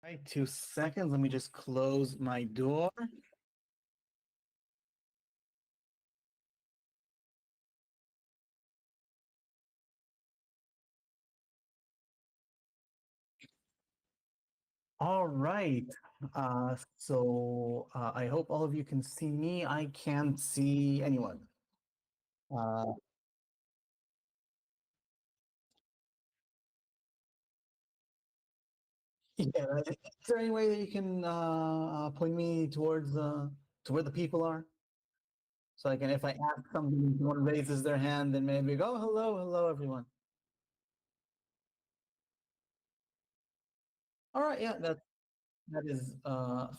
Right, 2 seconds. Let me just close my door. All right. I hope all of you can see me. I can't see anyone. Uh, yeah, is there any way that you can point me towards to where the people are? So I can, if I ask somebody, someone raises their hand, then maybe go, hello, hello, everyone. All right, yeah, that is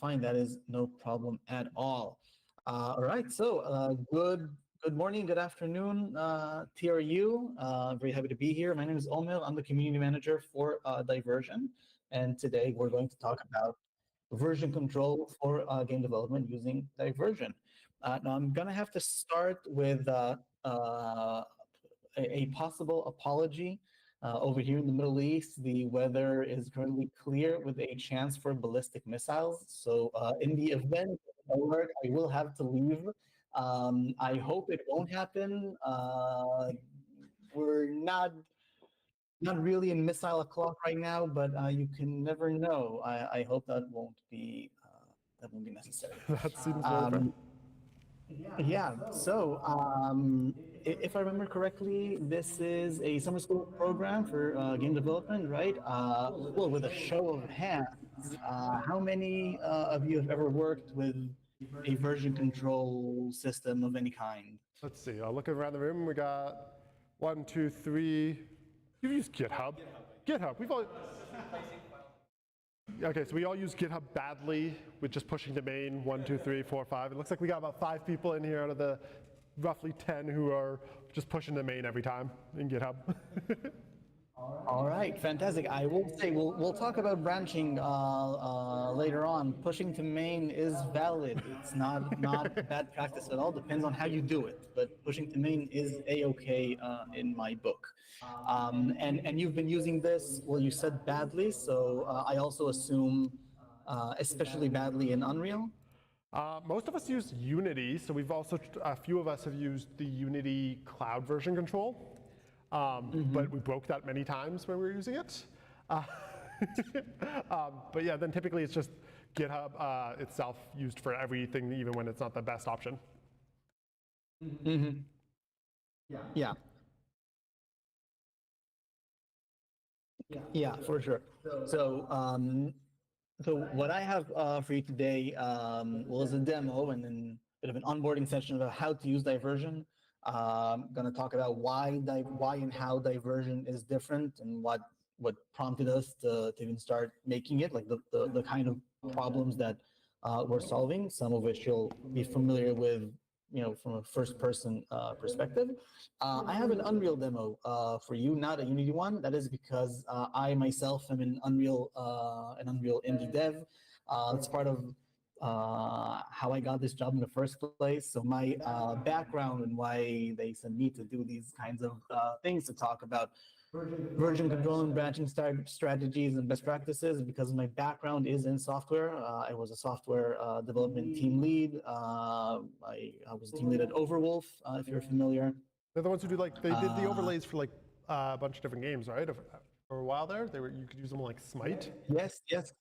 fine. That is no problem at all. All right. Good morning, good afternoon, TRU. Very happy to be here. My name is Omil. I'm the community manager for Diversion, and today we're going to talk about version control for game development using Diversion. Now I'm gonna have to start with a possible apology. Over here in the Middle East, the weather is currently clear with a chance for ballistic missiles. So, in the event of an alert, I will have to leave. I hope it won't happen. We're not really in missile o'clock right now, but you can never know. I hope that won't be necessary. That seems very fair. Yeah. If I remember correctly, this is a summer school program for game development, right? Well, with a show of hands, how many of you have ever worked with a version control system of any kind? Let's see. I'll look around the room. We got 1, 2, 3. You've used GitHub. GitHub. We've all. Okay, so we all use GitHub badly with just pushing to main 1, 2, 3, 4, 5. It looks like we got about 5 people in here out of the roughly 10 who are just pushing to main every time in GitHub. All right, fantastic. I will say we'll talk about branching later on. Pushing to main is valid. It's not bad practice at all. Depends on how you do it, but pushing to main is a-okay in my book. And you've been using this. Well, you said badly, so I also assume especially badly in Unreal. Most of us use Unity, so a few of us have used the Unity cloud version control. But we broke that many times when we were using it. But yeah, then typically it's just GitHub itself used for everything, even when it's not the best option. Mm-hmm. Yeah. Yeah, for sure. So what I have for you today is a demo and then a bit of an onboarding session about how to use Diversion. I'm going to talk about why and how Diversion is different and what prompted us to even start making it, like the kind of problems that we're solving, some of which you'll be familiar with, from a first-person perspective. I have an Unreal demo for you, not a Unity one. That is because I myself am an Unreal indie dev. It's part of how I got this job in the first place. So my background and why they sent me to do these kinds of things to talk about version control and branching strategies and best practices, because my background is in software. I was a software development team lead. I was a team lead at Overwolf, if you're familiar. They're the ones who they did the overlays for like a bunch of different games, right? For a while there, you could use them like Smite. Yes, that's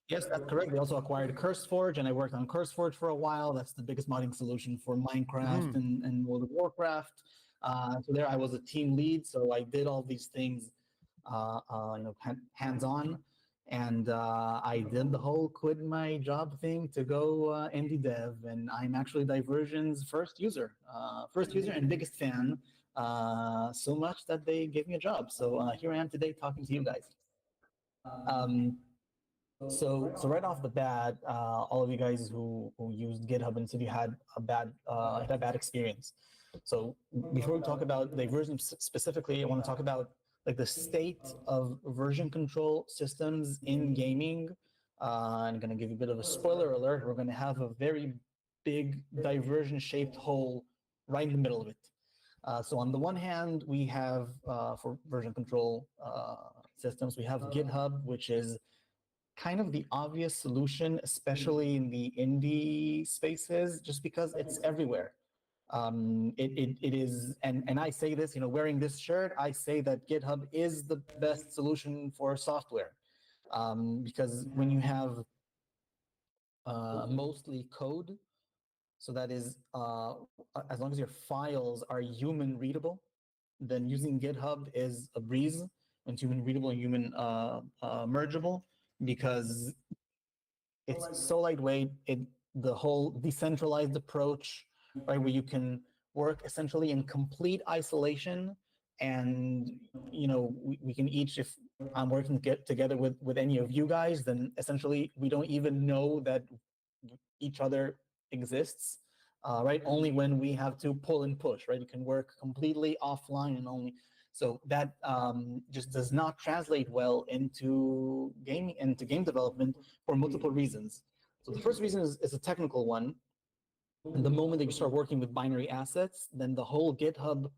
correct. They also acquired CurseForge, and I worked on CurseForge for a while. That's the biggest modding solution for Minecraft and World of Warcraft. So there, I was a team lead, so I did all these things, hands-on, and I did the whole quit my job thing to go indie dev, and I'm actually Diversion's first user and biggest fan. So much that they gave me a job. So here I am today talking to you guys. So right off the bat, all of you guys who used GitHub and said you had a bad experience. So before we talk about Diversion specifically, I want to talk about like the state of version control systems in gaming. I'm going to give you a bit of a spoiler alert. We're going to have a very big diversion-shaped hole right in the middle of it. So on the one hand, we have for version control systems, we have GitHub, which is kind of the obvious solution, especially in the indie spaces, just because it's everywhere. It is, and I say this, wearing this shirt, I say that GitHub is the best solution for software, because when you have mostly code, so that is, as long as your files are human readable, then using GitHub is a breeze. It's human readable and human mergeable, because it's so lightweight. The whole decentralized approach, right, where you can work essentially in complete isolation, and we can each, if I'm working together with any of you guys, then essentially we don't even know that each other exists, right? Only when we have to pull and push, right? You can work completely offline, and only so that just does not translate well into game development for multiple reasons. So the first reason is a technical one. And the moment that you start working with binary assets, then the whole GitHub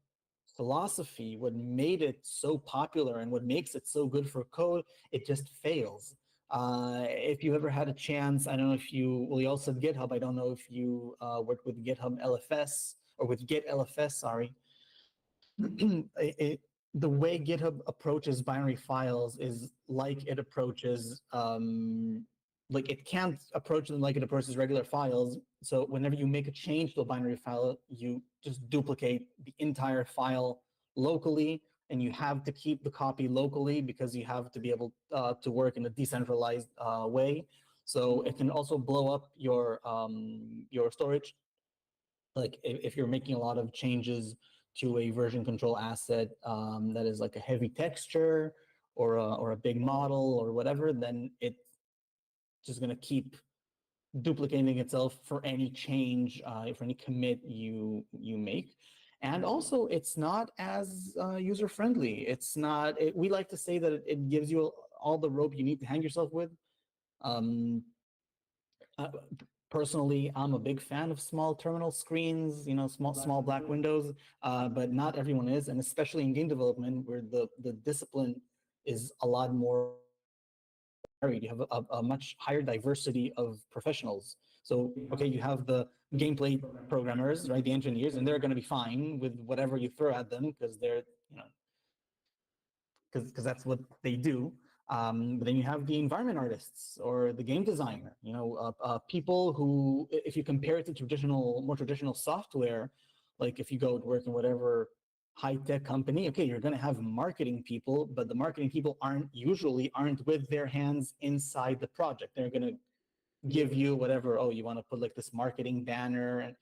philosophy, what made it so popular and what makes it so good for code, it just fails. If you ever had a chance, I don't know if well, you also said GitHub. I don't know if you worked with GitHub LFS or with Git LFS, sorry. The way GitHub approaches binary files is like it approaches, like it can't approach them like it approaches regular files. So whenever you make a change to a binary file, you just duplicate the entire file locally, and you have to keep the copy locally because you have to be able to work in a decentralized way. So it can also blow up your storage. Like if you're making a lot of changes to a version control asset that is like a heavy texture or a big model or whatever, then it's just going to keep duplicating itself for any change, for any commit you make. And also, it's not as user friendly. It's not. We like to say that it gives you all the rope you need to hang yourself with. Um, uh, Personally, I'm a big fan of small terminal screens, small black windows, but not everyone is, and especially in game development, where the discipline is a lot more varied. You have a much higher diversity of professionals. So, okay, you have the gameplay programmers, right, the engineers, and they're going to be fine with whatever you throw at them because they're, because that's what they do. But then you have the environment artists or the game designer, people who, if you compare it to more traditional software, like if you go to work in whatever high-tech company, okay, you're going to have marketing people, but the marketing people aren't with their hands inside the project. They're going to give you whatever, oh, you want to put like this marketing banner, and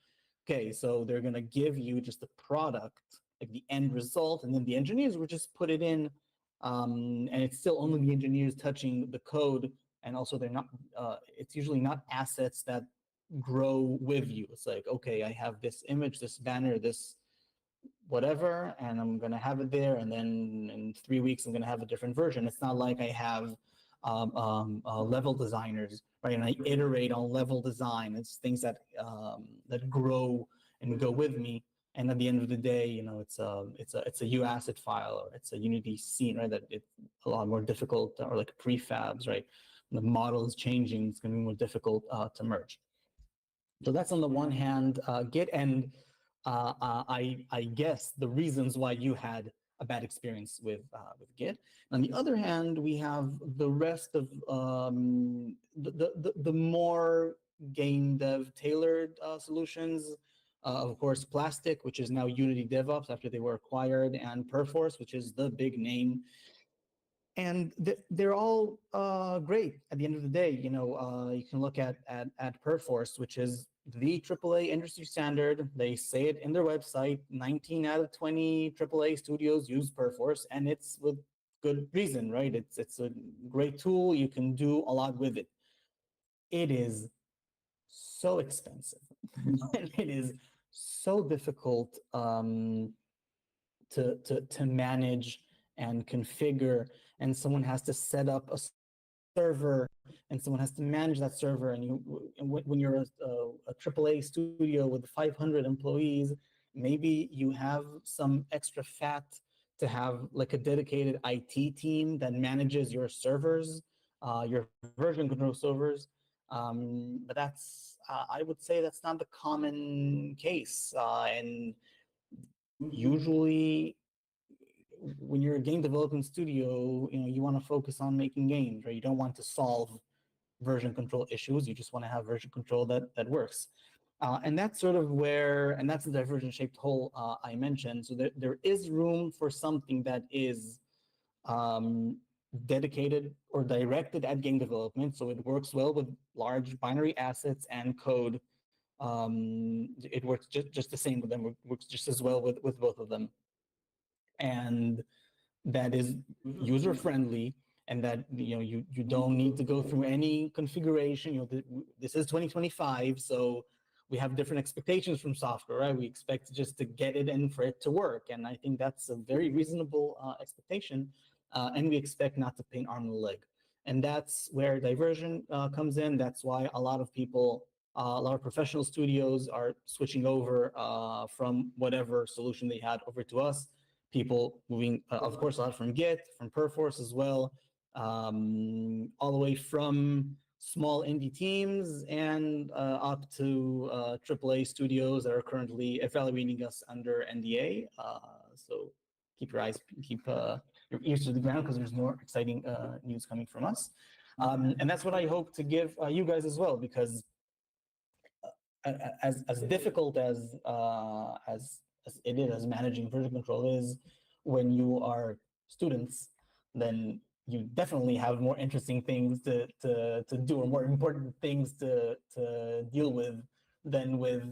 okay, so they're going to give you just the product, like the end result, and then the engineers would just put it in, and it's still only the engineers touching the code, and also they're not, it's usually not assets that grow with you. It's like, okay, I have this image, this banner, this whatever, and I'm going to have it there, and then in 3 weeks I'm going to have a different version. It's not like I have level designers, right? And I iterate on level design. It's things that that grow and go with me. And at the end of the day, it's a UAsset file, or it's a Unity scene, right? That it's a lot more difficult, or like prefabs, right? The model is changing. It's going to be more difficult to merge. So that's on the one hand, Git, and I guess the reasons why you had a bad experience with Git. On the other hand, we have the rest of the more game dev tailored solutions. Of course, Plastic, which is now Unity DevOps after they were acquired, and Perforce, which is the big name. And they're all great at the end of the day. You can look at Perforce, which is the AAA industry standard. They say it in their website. 19 out of 20 AAA studios use Perforce, and it's with good reason, right? It's a great tool. You can do a lot with it. It is so expensive, and it is so difficult to manage and configure, and someone has to set up a server, and someone has to manage that server. And when you're a AAA studio with 500 employees, maybe you have some extra fat to have like a dedicated IT team that manages your servers. your version control servers. But I would say that's not the common case. And usually, when you're a game development studio, you want to focus on making games, right? You don't want to solve version control issues. You just want to have version control that works. And that's sort of where, and that's the divergent shaped hole I mentioned. So there is room for something that is um, dedicated or directed at game development. So it works well with large binary assets and code. It works just the same with them, works just as well with both of them. And that is user friendly, and that you don't need to go through any configuration. This is 2025, so we have different expectations from software, right? We expect just to get it in for it to work, and I think that's a very reasonable expectation. And we expect not to paint arm and leg, and that's where diversion comes in. That's why a lot of people, a lot of professional studios are switching over from whatever solution they had over to us. People moving, of course, a lot from Git, from Perforce as well, all the way from small indie teams and up to AAA studios that are currently evaluating us under NDA. So keep your eyes, keep your ears to the ground, because there's more exciting news coming from us. And that's what I hope to give you guys as well, because as difficult as it is, as managing version control is when you are students, then you definitely have more interesting things to do, or more important things to deal with than with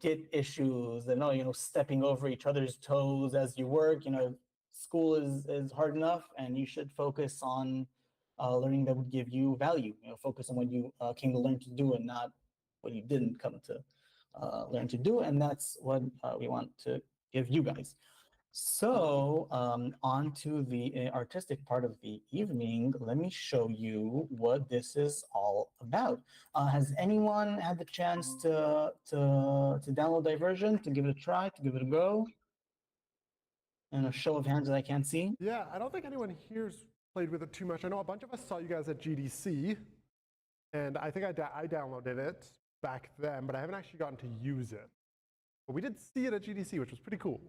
Git issues and stepping over each other's toes as you work. School is hard enough, and you should focus on learning that would give you value. Focus on what you came to learn to do, and not what you didn't come to learn to do. And that's what we want to give you guys. So on to the artistic part of the evening. Let me show you what this is all about. Has anyone had the chance to download Diversion, to give it a try, to give it a go? And a show of hands that I can't see. Yeah, I don't think anyone here's played with it too much. I know a bunch of us saw you guys at GDC, and I think I downloaded it back then, but I haven't actually gotten to use it. But we did see it at GDC, which was pretty cool.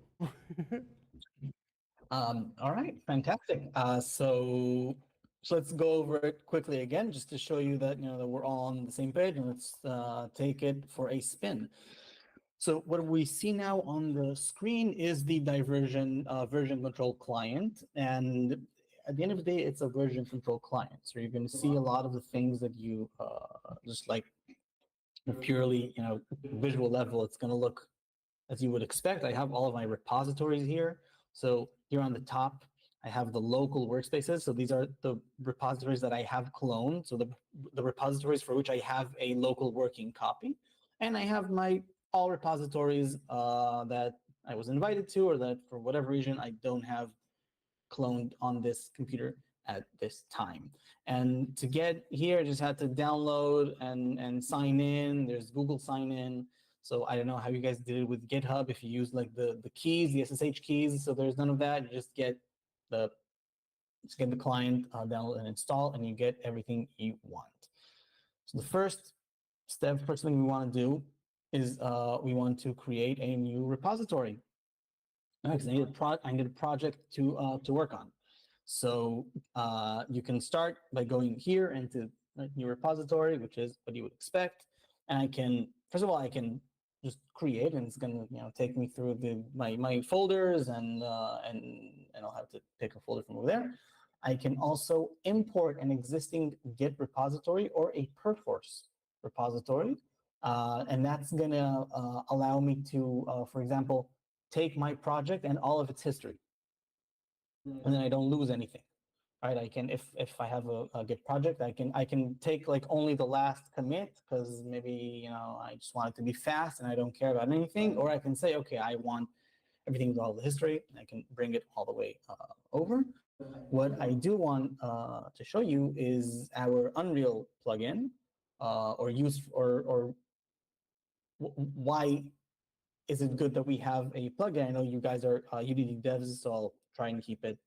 All right, fantastic. So let's go over it quickly again, just to show you that that we're all on the same page, and let's take it for a spin. So what we see now on the screen is the Diversion version control client, and at the end of the day, it's a version control client. So you're going to see a lot of the things that you just like purely visual level. It's going to look as you would expect. I have all of my repositories here. So here on the top, I have the local workspaces. So these are the repositories that I have cloned. So the repositories for which I have a local working copy. And I have my all repositories that I was invited to, or that for whatever reason I don't have cloned on this computer at this time. And to get here, I just had to download and sign in. There's Google sign in. So I don't know how you guys did it with GitHub, if you use like the keys, the SSH keys. So there's none of that. You just get the client, download and install, and you get everything you want. So the first thing we want to do is we want to create a new repository. Because I need a project to work on. So you can start by going here into new repository, which is what you would expect. And I can, first of all, I can just create, and it's going to take me through my folders, and I'll have to pick a folder from over there. I can also import an existing Git repository or a Perforce repository, and that's going to allow me to, for example, take my project and all of its history, and then I don't lose anything. Right? I can, if I have a Git project, I can take like only the last commit, because maybe I just want it to be fast and I don't care about anything. Or I can say, okay, I want everything with all the history, and I can bring it all the way over. What I do want to show you is our Unreal plugin, or use, or why is it good that we have a plugin? I know you guys are Udemy devs, so I'll try and keep it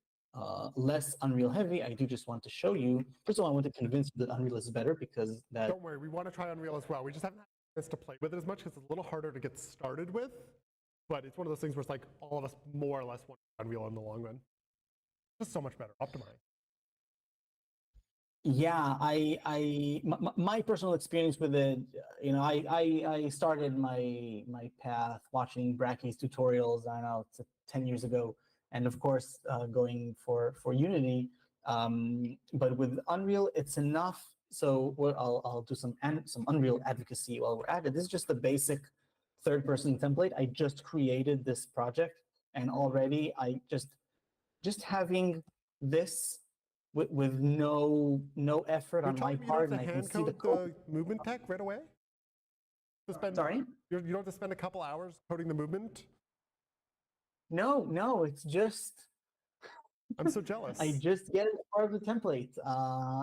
less Unreal heavy, I do just want to show you. First of all, I want to convince you that Unreal is better because that. Don't worry, we want to try Unreal as well. We just haven't had this to play with it as much because it's a little harder to get started with. But it's one of those things where it's like all of us more or less want Unreal in the long run. Just so much better, optimized. Yeah, my personal experience with it, you know, I started my path watching Bracky's tutorials, I don't know, it's 10 years ago, and of course going for Unity. But with Unreal, it's enough. So I'll do some Unreal advocacy while we're at it. This is just the basic third-person template. I just created this project, and already I just having this with no effort on my part, and I can see the code. The movement tech right away? Sorry? You don't have to spend a couple hours coding the movement? No, it's just. I'm so jealous. I just get it as part of the template.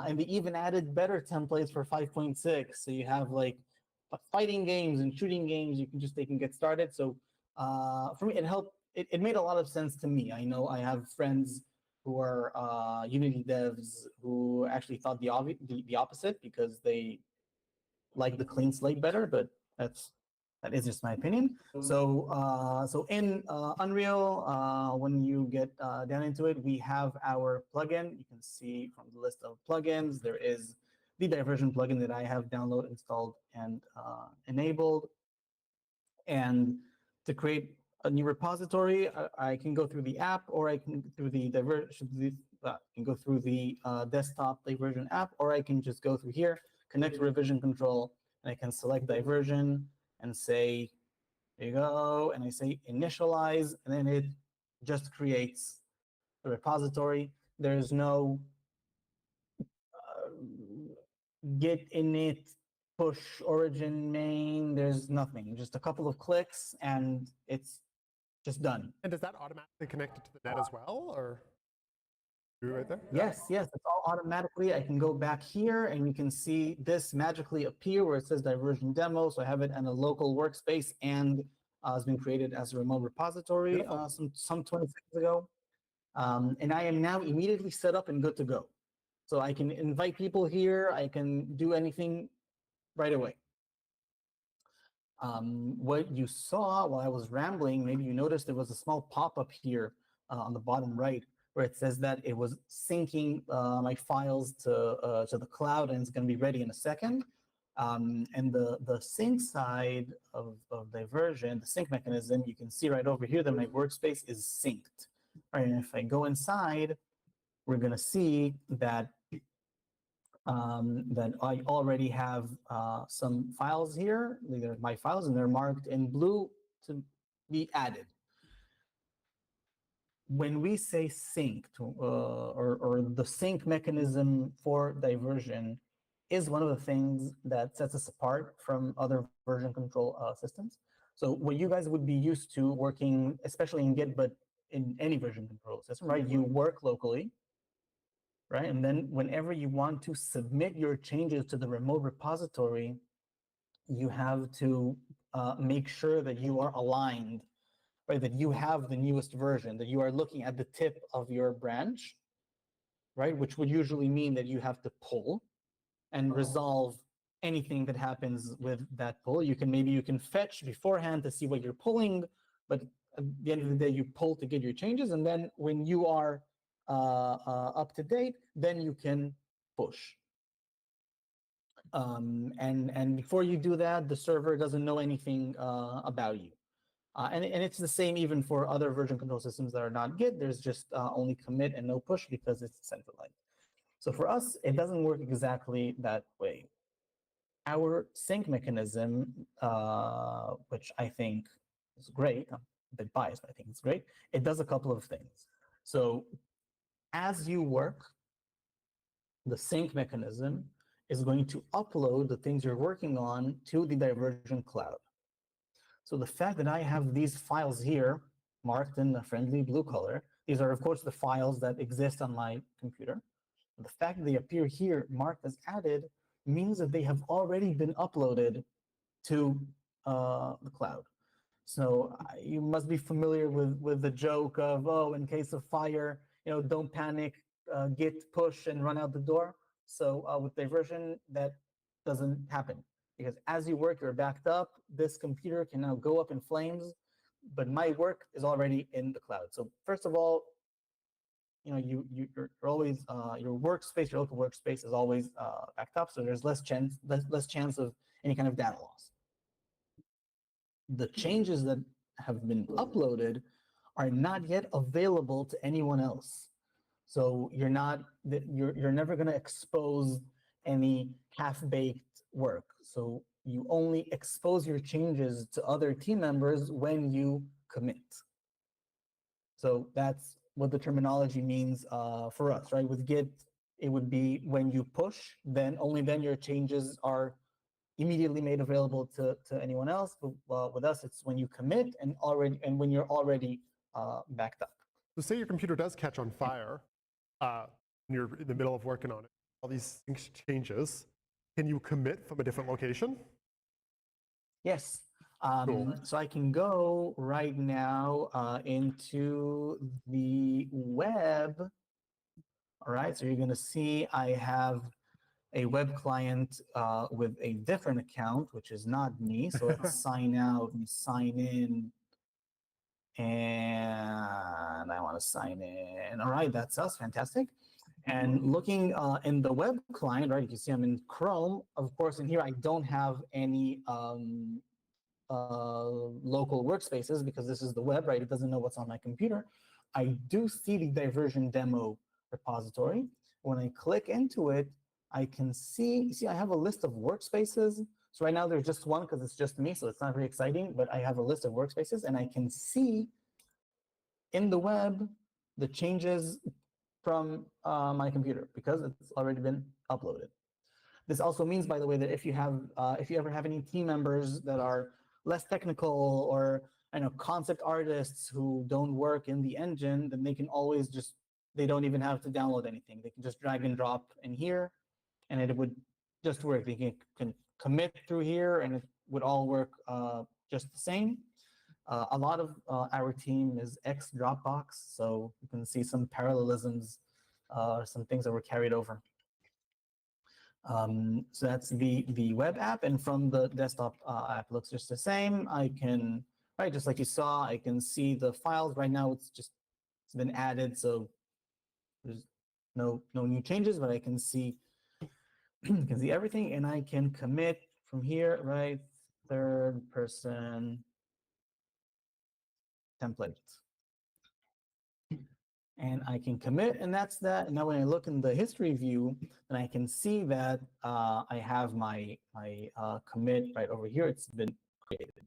And they even added better templates for 5.6. So you have like fighting games and shooting games, they can get started. So for me, it helped. It made a lot of sense to me. I know I have friends who are Unity devs who actually thought the opposite because they like the clean slate better, but that is just my opinion. So in Unreal, when you get down into it, we have our plugin. You can see from the list of plugins, there is the diversion plugin that I have downloaded, installed, and enabled. And to create a new repository, I can go through the app, or I can through the can go through the desktop diversion app, or I can just go through here, connect to revision control, and I can select diversion and say, there you go, and I say initialize, and then it just creates the repository. There's no git init, push origin main, there's nothing, just a couple of clicks, and it's just done. And does that automatically connect it to the net as well, or right there? Yes, it's all automatically. I can go back here, and you can see this magically appear where it says diversion demo. So I have it in a local workspace, and it's been created as a remote repository some 20 seconds ago. And I am now immediately set up and good to go. So I can invite people here. I can do anything right away. What you saw while I was rambling, maybe you noticed there was a small pop-up here on the bottom right where it says that it was syncing my files to the cloud, and it's going to be ready in a second. And the sync side of diversion, the sync mechanism, you can see right over here that my workspace is synced. Right, and if I go inside, we're going to see that that I already have some files here. These are my files, and they're marked in blue to be added. When we say sync, or the sync mechanism for diversion is one of the things that sets us apart from other version control systems. So what you guys would be used to working, especially in Git, but in any version control system, right? You work locally, right? And then whenever you want to submit your changes to the remote repository, you have to make sure that you are aligned, right? That you have the newest version, that you are looking at the tip of your branch, right? Which would usually mean that you have to pull and resolve anything that happens with that pull. You can fetch beforehand to see what you're pulling, but at the end of the day, you pull to get your changes, and then when you are up to date, then you can push. And before you do that, the server doesn't know anything about you. And it's the same even for other version control systems that are not Git. There's just only commit and no push because it's centralized. So for us, it doesn't work exactly that way. Our sync mechanism, which I think is great, I'm a bit biased, but I think it's great. It does a couple of things. So as you work, the sync mechanism is going to upload the things you're working on to the diversion cloud. So the fact that I have these files here marked in a friendly blue color, these are, of course, the files that exist on my computer. The fact that they appear here marked as added means that they have already been uploaded to the cloud. So you must be familiar with the joke of, oh, in case of fire, don't panic, git push and run out the door. So with diversion, that doesn't happen because as you work, you're backed up. This computer can now go up in flames, but my work is already in the cloud. So first of all, you're always your workspace, your local workspace is always backed up, so there's less chance of any kind of data loss. The changes that have been uploaded are not yet available to anyone else. So you're never going to expose any half-baked work. So you only expose your changes to other team members when you commit. So that's what the terminology means for us, right? With Git, it would be when you push, then only then your changes are immediately made available to anyone else. But with us, it's when you commit and when you're already backed up. So say your computer does catch on fire when you're in the middle of working on it, all these things changes. Can you commit from a different location? Yes. Cool. So I can go right now into the web. All right, so you're going to see I have a web client with a different account, which is not me. So let's sign out and sign in. And I want to sign in. All right, that's us. Fantastic. And looking in the web client, right, you can see I'm in Chrome. Of course, in here, I don't have any local workspaces because this is the web, right? It doesn't know what's on my computer. I do see the diversion demo repository. When I click into it, I can see I have a list of workspaces. So right now there's just one because it's just me, so it's not very exciting, but I have a list of workspaces and I can see in the web the changes from my computer because it's already been uploaded. This also means, by the way, that if you ever have any team members that are less technical or concept artists who don't work in the engine, then they can always they don't even have to download anything. They can just drag and drop in here, and it would just work. They can commit through here, and it would all work just the same. A lot of our team is ex Dropbox, so you can see some parallelisms, some things that were carried over. So that's the web app, and from the desktop app looks just the same. I can, right, just like you saw, I can see the files. Right now it's been added, so there's no new changes, but I can see can see everything, and I can commit from here, right? Third person template. And I can commit, and that's that. And now when I look in the history view, then I can see that I have my commit right over here. It's been created.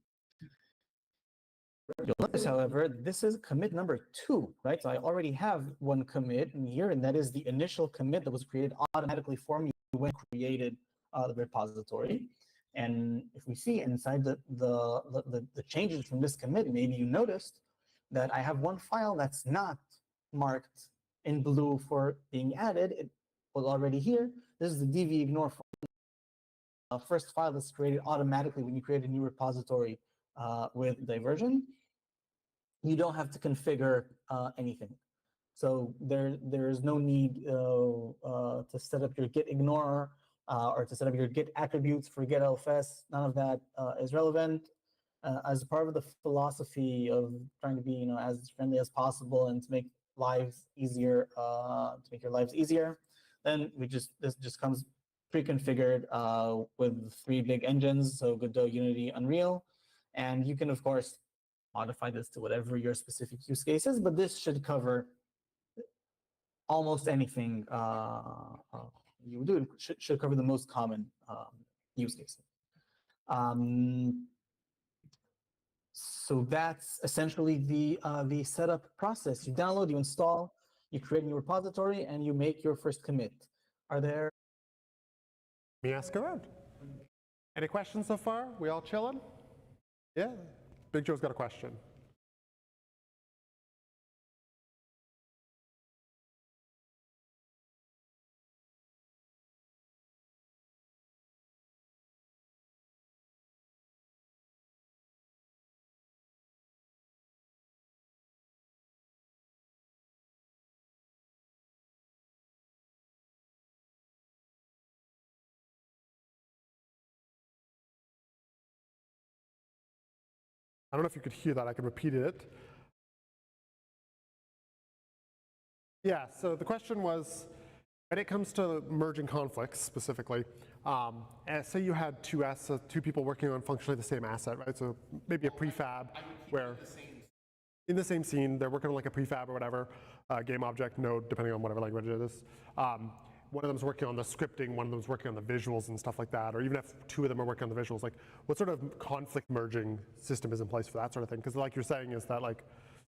You'll notice, however, this is commit number 2, right? So I already have one commit in here, and that is the initial commit that was created automatically for me when I created the repository. And if we see inside the changes from this commit, maybe you noticed that I have one file that's not marked in blue for being added. It was already here. This is the dvignore first file that's created automatically when you create a new repository with diversion. You don't have to configure anything. So there's no need to set up your git ignore or to set up your git attributes for git LFS. None of that is relevant. As part of the philosophy of trying to be as friendly as possible and to make lives easier, to make your lives easier, then this just comes pre-configured with 3 big engines, so Godot, Unity, Unreal, and you can of course modify this to whatever your specific use case is, but this should cover almost anything you do. It should cover the most common use cases. So that's essentially the setup process. You download, you install, you create a new repository, and you make your first commit. Are there? Let me ask around. Any questions so far? We all chilling? Yeah? Big Joe's got a question. I don't know if you could hear that. I can repeat it. Yeah, so the question was, when it comes to merging conflicts specifically, say you had two people working on functionally the same asset, right? So maybe a prefab where in the same scene, they're working on like a prefab or whatever, game object, node, depending on whatever language it is. One of them's working on the scripting, one of them's working on the visuals and stuff like that, or even if two of them are working on the visuals, like what sort of conflict merging system is in place for that sort of thing? Because like you're saying is that like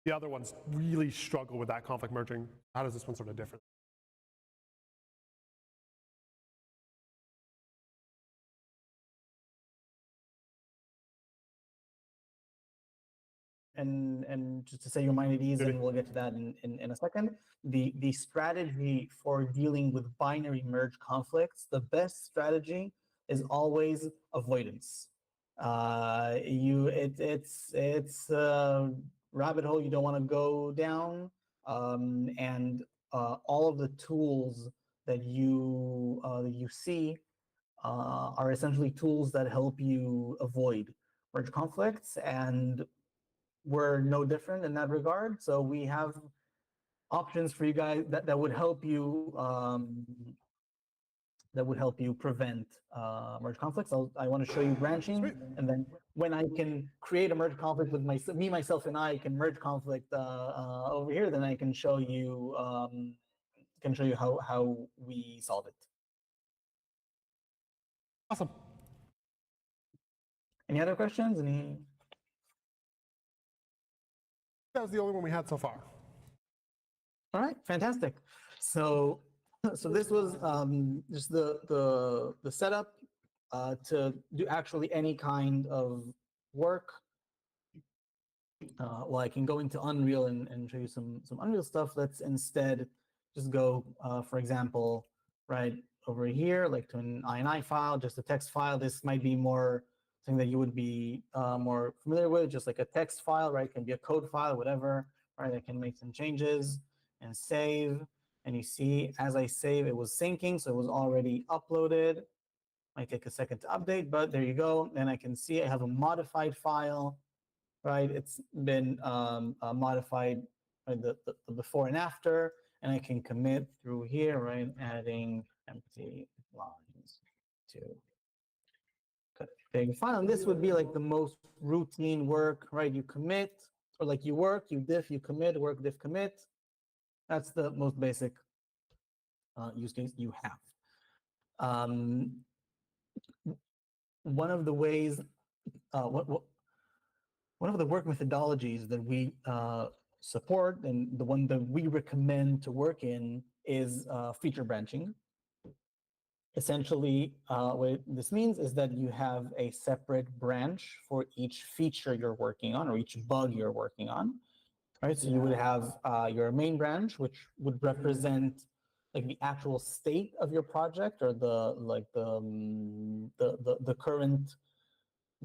the other ones really struggle with that conflict merging. How does this one sort of differ? And just to say your mind at ease, and we'll get to that in a second. The strategy for dealing with binary merge conflicts, the best strategy is always avoidance. It's a rabbit hole you don't want to go down, and all of the tools that you see are essentially tools that help you avoid merge conflicts, and we're no different in that regard. So we have options for you guys that would help you prevent merge conflicts. I want to show you branching. Sweet. And then when I can create a merge conflict with me, myself, and I can merge conflict over here, then I can show you how we solve it. Awesome. Any other questions? Any? That was the only one we had so far. All right, fantastic. So this was just the setup to do actually any kind of work. Well, I can go into Unreal and show you some Unreal stuff. Let's instead just go, for example, right over here, like to an INI file, just a text file. This might be more something that you would be more familiar with, just like a text file, right? It can be a code file, whatever, right? I can make some changes and save. And you see, as I save, it was syncing, so it was already uploaded. Might take a second to update, but there you go. And I can see I have a modified file, right? It's been modified, right, the before and after, and I can commit through here, right? Adding empty lines to config file. And this would be like the most routine work, right? You commit, or like you work, you diff, you commit, work, diff, commit. That's the most basic use case you have. One of the ways, one of the work methodologies that we support, and the one that we recommend to work in, is feature branching. Essentially, what this means is that you have a separate branch for each feature you're working on, or each bug you're working on. Right, so you would have your main branch, which would represent like the actual state of your project, or the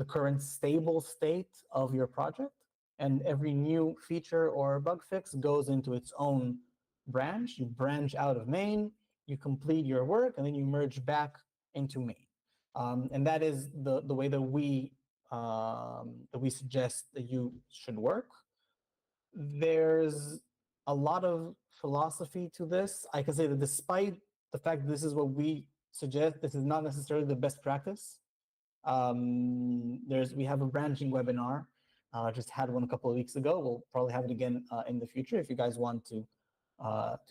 current stable state of your project. And every new feature or bug fix goes into its own branch. You branch out of main, you complete your work, and then you merge back into main. And that is the way that we suggest that you should work. There's a lot of philosophy to this. I can say that despite the fact that this is what we suggest, this is not necessarily the best practice. We have a branching webinar. Just had one a couple of weeks ago. We'll probably have it again in the future if you guys want to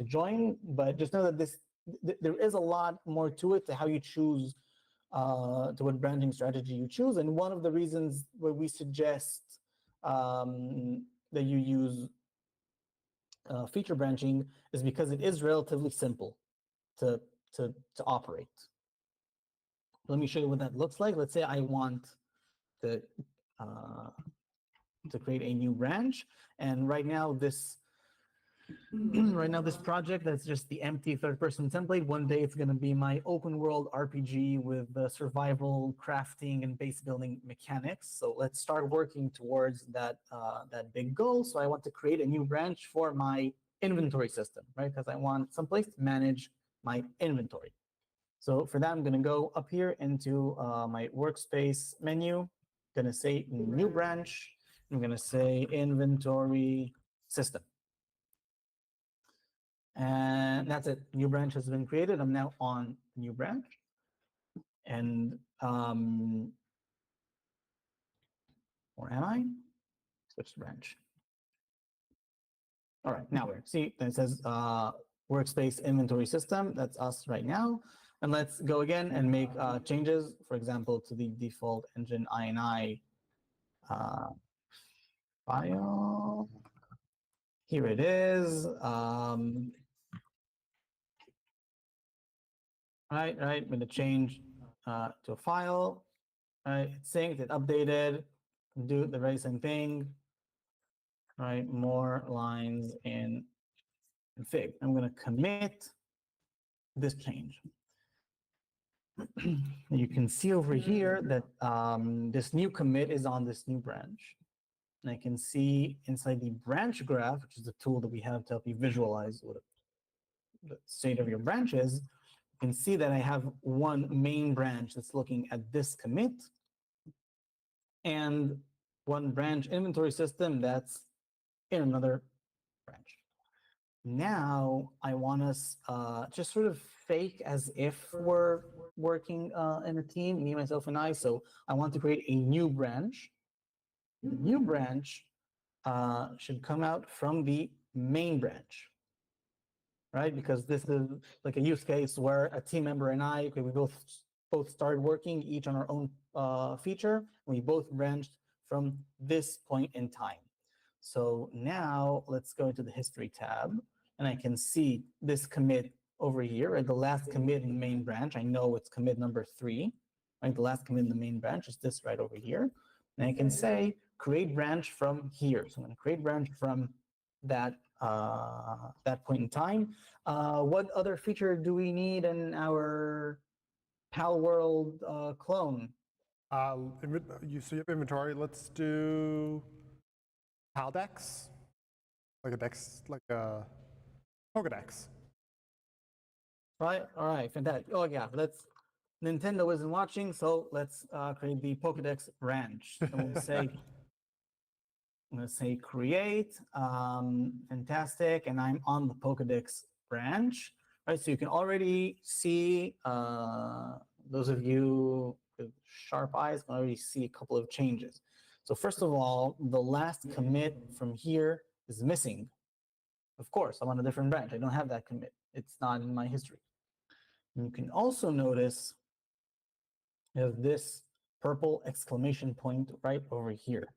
join. But just know that there is a lot more to it, to how you choose, to what branching strategy you choose. And one of the reasons where we suggest that you use feature branching is because it is relatively simple to operate. Let me show you what that looks like. Let's say I want to create a new branch, and right now this project, that's just the empty third-person template. One day it's going to be my open world RPG with the survival, crafting, and base building mechanics. So let's start working towards that big goal. So I want to create a new branch for my inventory system, right? Because I want someplace to manage my inventory. So for that, I'm going to go up here into my workspace menu, going to say new branch, I'm going to say inventory system. And that's it. New branch has been created. I'm now on new branch. And where am I? Switch branch. All right, now we're see it says workspace inventory system. That's us right now. And let's go again and make changes, for example, to the default engine INI file. Here it is. Right, I'm going to change to a file. Right, it's synced, it updated, do the very same thing. Right, more lines in config. I'm going to commit this change. You can see over here that this new commit is on this new branch. And I can see inside the branch graph, which is the tool that we have to help you visualize what the state of your branch is. You can see that I have one main branch that's looking at this commit and one branch inventory system that's in another branch. Now I want us just sort of fake as if we're working in a team, me, myself, and I. So I want to create a new branch. The new branch should come out from the main branch, right? Because this is like a use case where a team member and I, we both started working each on our own feature. We both branched from this point in time. So now let's go into the history tab, and I can see this commit over here, right? The last commit in the main branch. I know it's commit number 3, right? The last commit in the main branch is this right over here. And I can say create branch from here. So I'm going to create branch from that that point in time. What other feature do we need in our Pal World clone? So you have inventory. Let's do Paldex, like a dex, like a Pokedex. Right. All right. Fantastic. Oh yeah. Let's. Nintendo isn't watching, so let's create the Pokedex branch. So I'm going to say create. Fantastic. And I'm on the Pokedex branch. Right. So you can already see those of you with sharp eyes can already see a couple of changes. So first of all, the last commit from here is missing. Of course, I'm on a different branch. I don't have that commit. It's not in my history. And you can also notice this purple exclamation point right over here.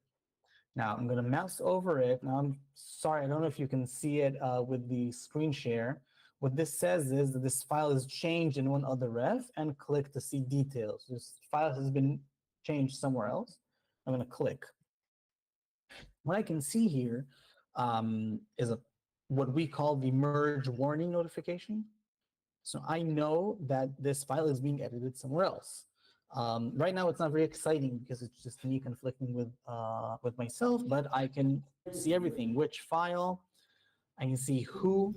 Now I'm going to mouse over it. Now I'm sorry, I don't know if you can see it with the screen share. What this says is that this file is changed in one other ref, and click to see details. This file has been changed somewhere else. I'm going to click. What I can see here is what we call the merge warning notification. So I know that this file is being edited somewhere else. Right now, it's not very exciting because it's just me conflicting with myself, but I can see everything, which file, I can see who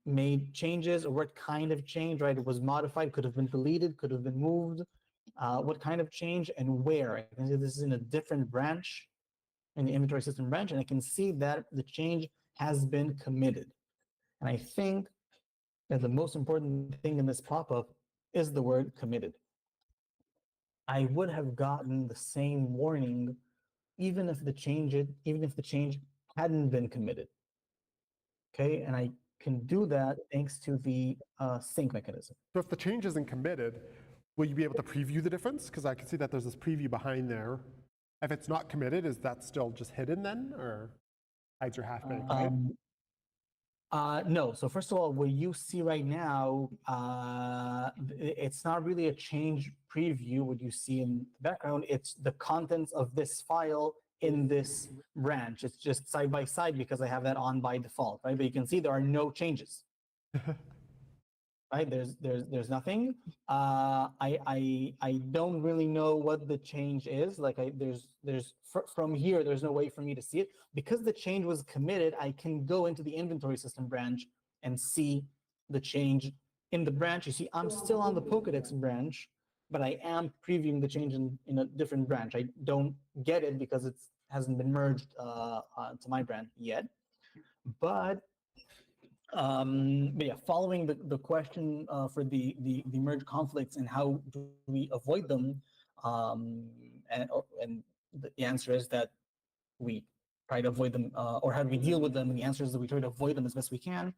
made changes or what kind of change, right? It was modified, could have been deleted, could have been moved, what kind of change and where. I can see this is in a different branch, in the inventory system branch, and I can see that the change has been committed. And I think that the most important thing in this pop-up is the word committed. I would have gotten the same warning even if the change hadn't been committed. Okay, and I can do that thanks to the sync mechanism. So if the change isn't committed, will you be able to preview the difference? Because I can see that there's this preview behind there. If it's not committed, is that still just hidden then, or hides your half-baked, right? No. So first of all, what you see right now, it's not really a change preview. What you see in the background, it's the contents of this file in this branch. It's just side by side because I have that on by default, right? But you can see there are no changes. Right? There's nothing. I don't really know what the change is. Like from here, there's no way for me to see it because the change was committed. I can go into the inventory system branch and see the change in the branch. You see, I'm still on the Pokedex branch, but I am previewing the change in a different branch. I don't get it because it hasn't been merged to my branch yet. But yeah, following the question for the merge conflicts and how do we avoid them, and the answer is that we try to avoid them, or how do we deal with them? And the answer is that we try to avoid them as best we can.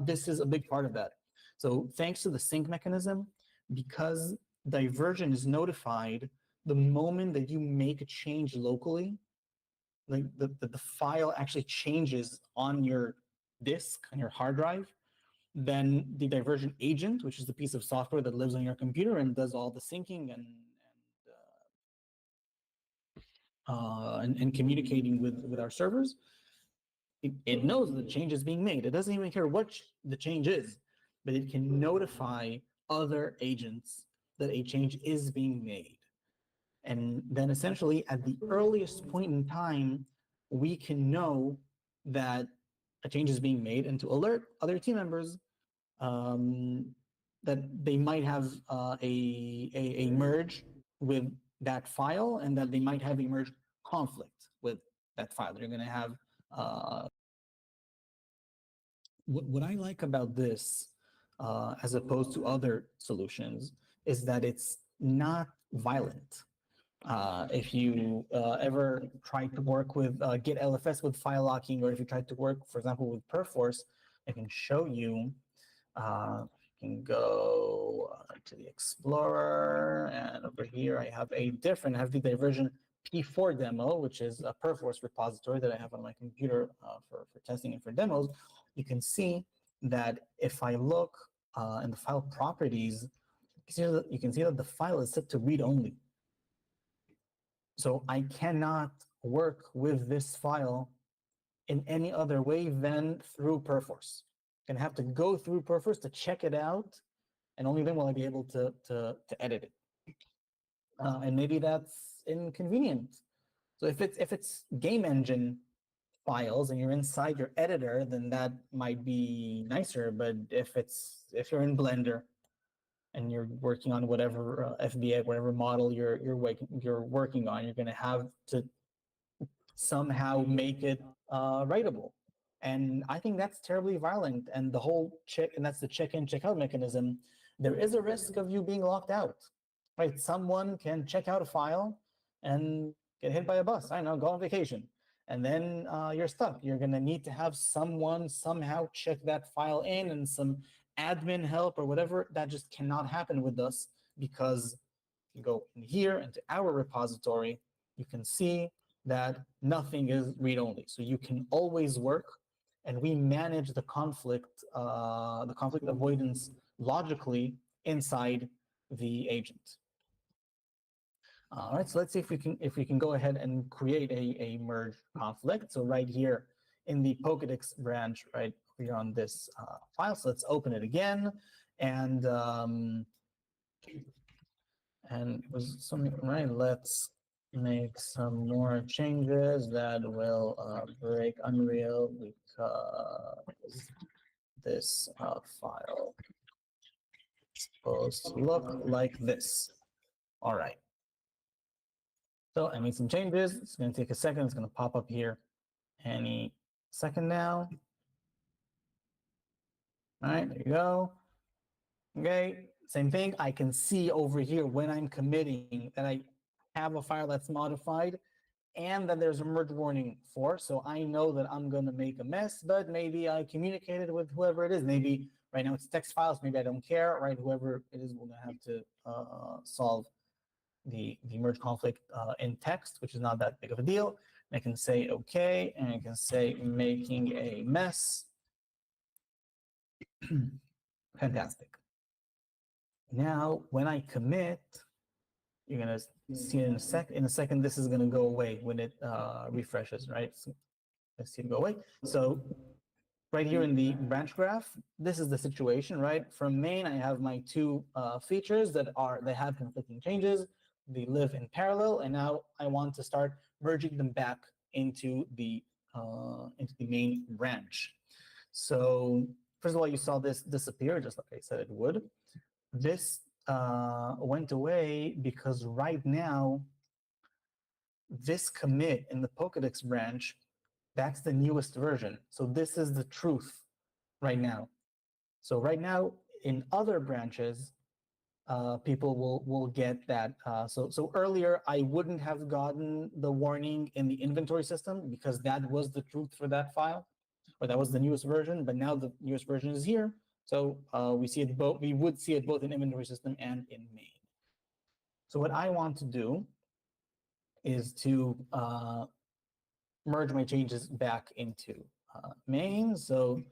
This is a big part of that. So thanks to the sync mechanism, because diversion is notified the moment that you make a change locally, like the file actually changes on your disk, on your hard drive, then the diversion agent, which is the piece of software that lives on your computer and does all the syncing and communicating with our servers, it knows the change is being made. It doesn't even care what the change is, but it can notify other agents that a change is being made. And then essentially at the earliest point in time, we can know that a change is being made and to alert other team members um, that they might have a merge with that file and that they might have a merge conflict with that file. They're going to have what I like about this, as opposed to other solutions, is that it's not violent. If you ever try to work with Git LFS with file locking, or if you try to work, for example, with Perforce, I can show you. You can go to the Explorer, and over here I have I have the diversion P4 demo, which is a Perforce repository that I have on my computer for testing and for demos. You can see that if I look in the file properties, you can see that the file is set to read only. So I cannot work with this file in any other way than through Perforce. I'm gonna have to go through Perforce to check it out, and only then will I be able to edit it. And maybe that's inconvenient. So if it's game engine files and you're inside your editor, then that might be nicer. But if you're in Blender and you're working on whatever FBA, whatever model you're working on, you're going to have to somehow make it writable. And I think that's terribly violent. And the whole that's the check-in, check-out mechanism. There is a risk of you being locked out, right? Someone can check out a file and get hit by a bus. I don't know, go on vacation. And then you're stuck. You're going to need to have someone somehow check that file in, and some admin help or whatever. That just cannot happen with us, because you go in here into our repository, you can see that nothing is read-only. So you can always work, and we manage the conflict avoidance logically inside the agent. All right, so let's see if we can go ahead and create a merge conflict. So right here in the Pokedex branch, right here on this file. So let's open it again, and it was something, right? Let's make some more changes that will break Unreal, because this file is supposed to look like this. All right. So I made some changes. It's going to take a second. It's going to pop up here any second now. All right, there you go. Okay, same thing. I can see over here when I'm committing that I have a file that's modified and that there's a merge warning for. So I know that I'm going to make a mess, but maybe I communicated with whoever it is. Maybe right now it's text files. Maybe I don't care, right? Whoever it is will have to solve the merge conflict in text, which is not that big of a deal. And I can say okay, and I can say making a mess. Fantastic. Now, when I commit, you're gonna see it in a second. In a second, this is gonna go away when it refreshes, right? So let's see it go away. So right here in the branch graph, this is the situation, right? From main, I have my two features that have conflicting changes. They live in parallel, and now I want to start merging them back into the main branch. So first of all, you saw this disappear, just like I said it would. This went away because right now, this commit in the Pokedex branch, that's the newest version. So this is the truth right now. So right now, in other branches, people will get that. So earlier, I wouldn't have gotten the warning in the inventory system because that was the truth for that file, or that was the newest version. But now the newest version is here, so we see it both. We would see it both in inventory system and in main. So what I want to do is to merge my changes back into main. So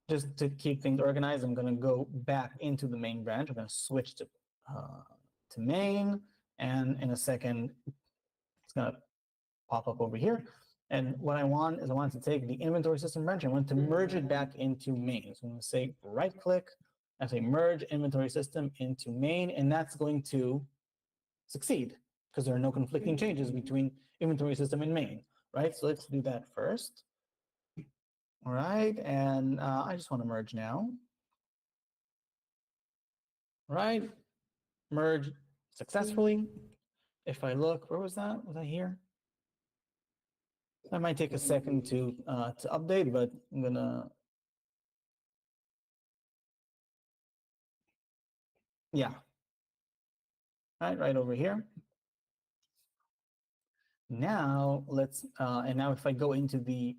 just to keep things organized, I'm going to go back into the main branch. I'm going to switch to main, and in a second, it's going to pop up over here. And what I want is I want to take the inventory system branch. I want to merge it back into main. So I'm going to say right click, I say merge inventory system into main, and that's going to succeed because there are no conflicting changes between inventory system and main, right? So let's do that first. All right, and I just want to merge now. All right, merge successfully. If I look, where was that? Was that here? That might take a second to update, but I'm gonna, yeah, right over here. Now let's, and now if I go into the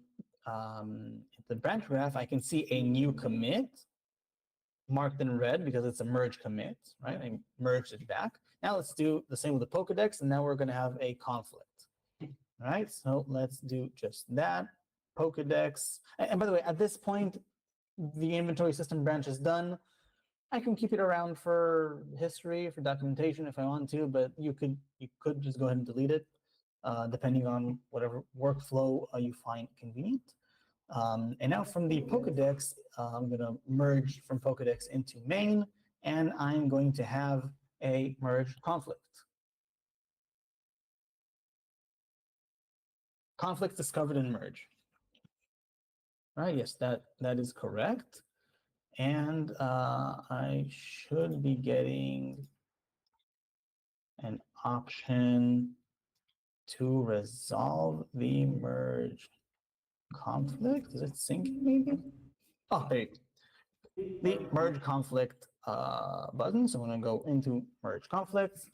branch graph, I can see a new commit marked in red because it's a merge commit, right? I merged it back. Now let's do the same with the Pokedex, and now we're going to have a conflict. All right, so let's do just that. Pokedex, and by the way, at this point, the inventory system branch is done. I can keep it around for history, for documentation if I want to, but you could just go ahead and delete it, depending on whatever workflow you find convenient. And now from the Pokedex, I'm going to merge from Pokedex into main, and I'm going to have a merge conflict. Conflict discovered in merge. Right, yes, that is correct. And I should be getting an option to resolve the merge conflict. Is it syncing maybe? Oh, there you go. The merge conflict button. So I'm going to go into merge conflicts.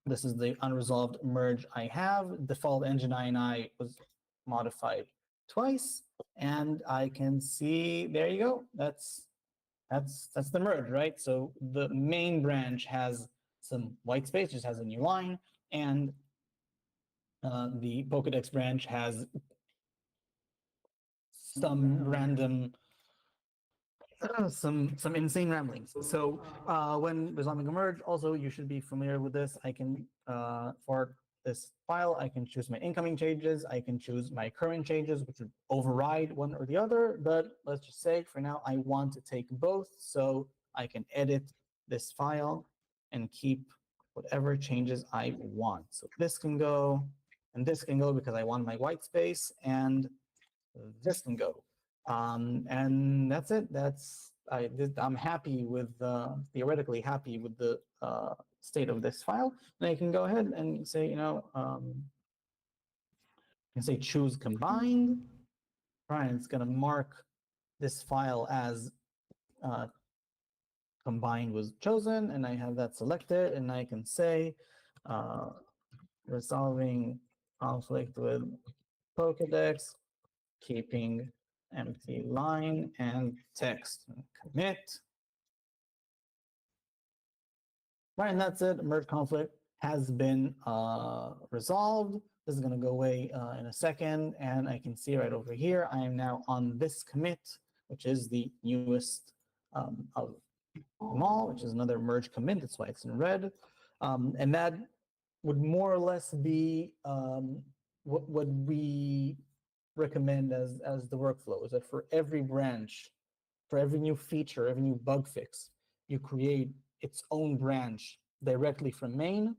This is the unresolved merge I have. Default engine INI was modified twice, and I can see, there you go. That's the merge, right? So the main branch has some white space, just has a new line, and the Pokedex branch has some random, some insane ramblings. So when resolving a merge, also you should be familiar with this. I can for this file, I can choose my incoming changes. I can choose my current changes, which would override one or the other. But let's just say for now, I want to take both, so I can edit this file and keep whatever changes I want. So this can go, and this can go because I want my white space, and this can go. And that's it. I'm happy with, theoretically happy with the state of this file. And I can go ahead and say, say choose combined. Right, it's going to mark this file as combined was chosen, and I have that selected, and I can say resolving conflict with Pokedex, keeping empty line and text. Commit. Right, and that's it. Merge conflict has been resolved. This is going to go away in a second, and I can see right over here, I am now on this commit, which is the newest of them all, which is another merge commit. That's why it's in red. And that would more or less be what we recommend as the workflow, is that for every branch, for every new feature, every new bug fix, you create its own branch directly from main.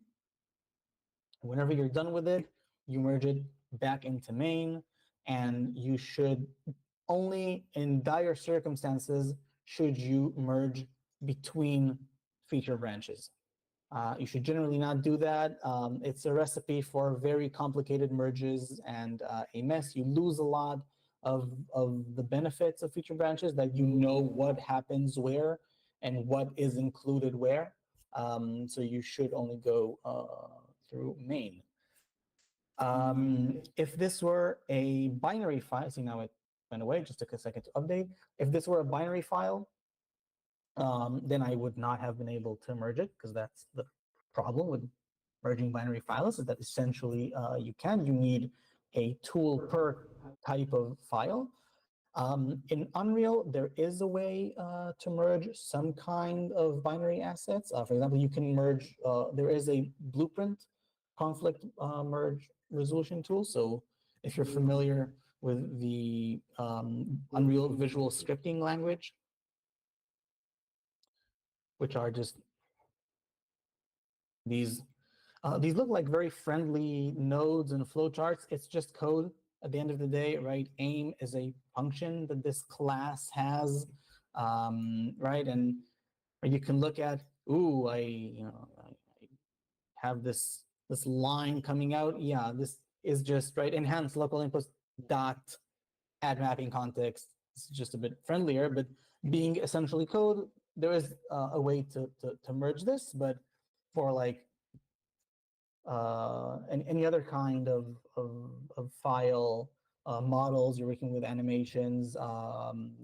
Whenever you're done with it, you merge it back into main, and you should only in dire circumstances should you merge between feature branches. You should generally not do that. It's a recipe for very complicated merges and a mess. You lose a lot of the benefits of feature branches, that you know what happens where and what is included where. So you should only go through main. If this were a binary file, see now it went away, just took a second to update. If this were a binary file, then I would not have been able to merge it, because that's the problem with merging binary files, is that essentially you need a tool per type of file. In Unreal, there is a way to merge some kind of binary assets. For example, you can merge, there is a blueprint conflict merge resolution tool. So if you're familiar with the Unreal visual scripting language, which are just these look like very friendly nodes and flowcharts. It's just code at the end of the day, right? Aim is a function that this class has, right? And you can look at, ooh, I have this line coming out. Yeah, this is just, right, enhanced local inputs dot add mapping context. It's just a bit friendlier, but being essentially code, there is a way to merge this, but for like any other kind of file models, you're working with animations,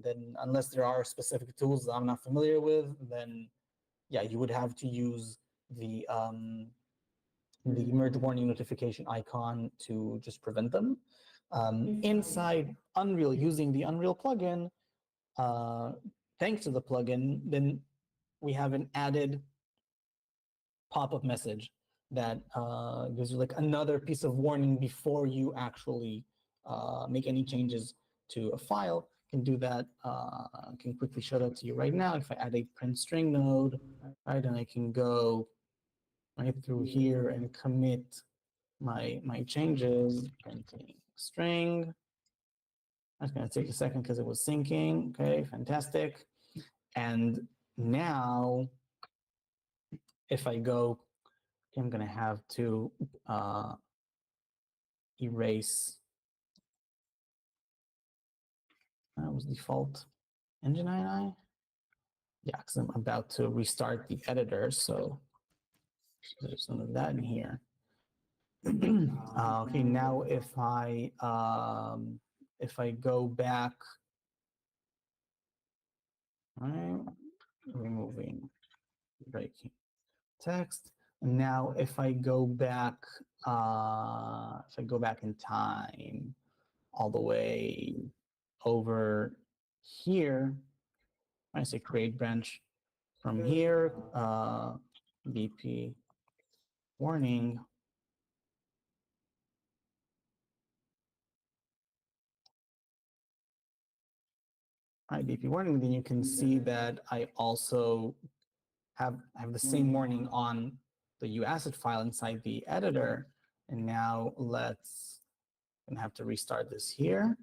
then unless there are specific tools that I'm not familiar with, then yeah, you would have to use the merge warning notification icon to just prevent them. Inside Unreal, using the Unreal plugin, thanks to the plugin, then we have an added pop-up message that gives you like another piece of warning before you actually make any changes to a file. Can do that. I can quickly show that to you right now. If I add a print string node, right, and I can go right through here and commit my changes, printing string. That's going to take a second because it was syncing. Okay, fantastic. And now, if I go, I'm going to have to erase. That was default engine INI. Yeah, because I'm about to restart the editor, so there's some of that in here. Okay, now if I go back, right, removing breaking text. And now if I go back in time all the way over here, I say create branch from here, BP warning. BP warning, then you can see that I also have the same warning on the UAsset file inside the editor. And now I'm gonna have to restart this here.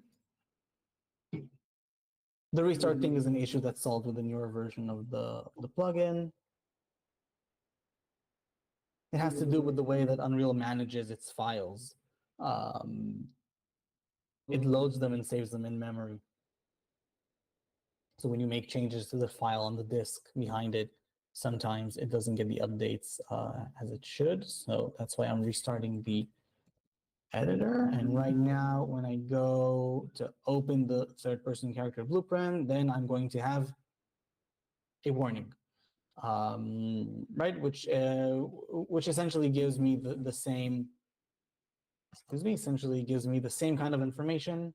The restart thing is an issue that's solved with the newer version of the plugin. It has to do with the way that Unreal manages its files. It loads them and saves them in memory. So when you make changes to the file on the disk behind it, sometimes it doesn't get the updates as it should. So that's why I'm restarting the editor. And right now, when I go to open the third-person character blueprint, then I'm going to have a warning, right? Which essentially gives me the same. Essentially gives me the same kind of information.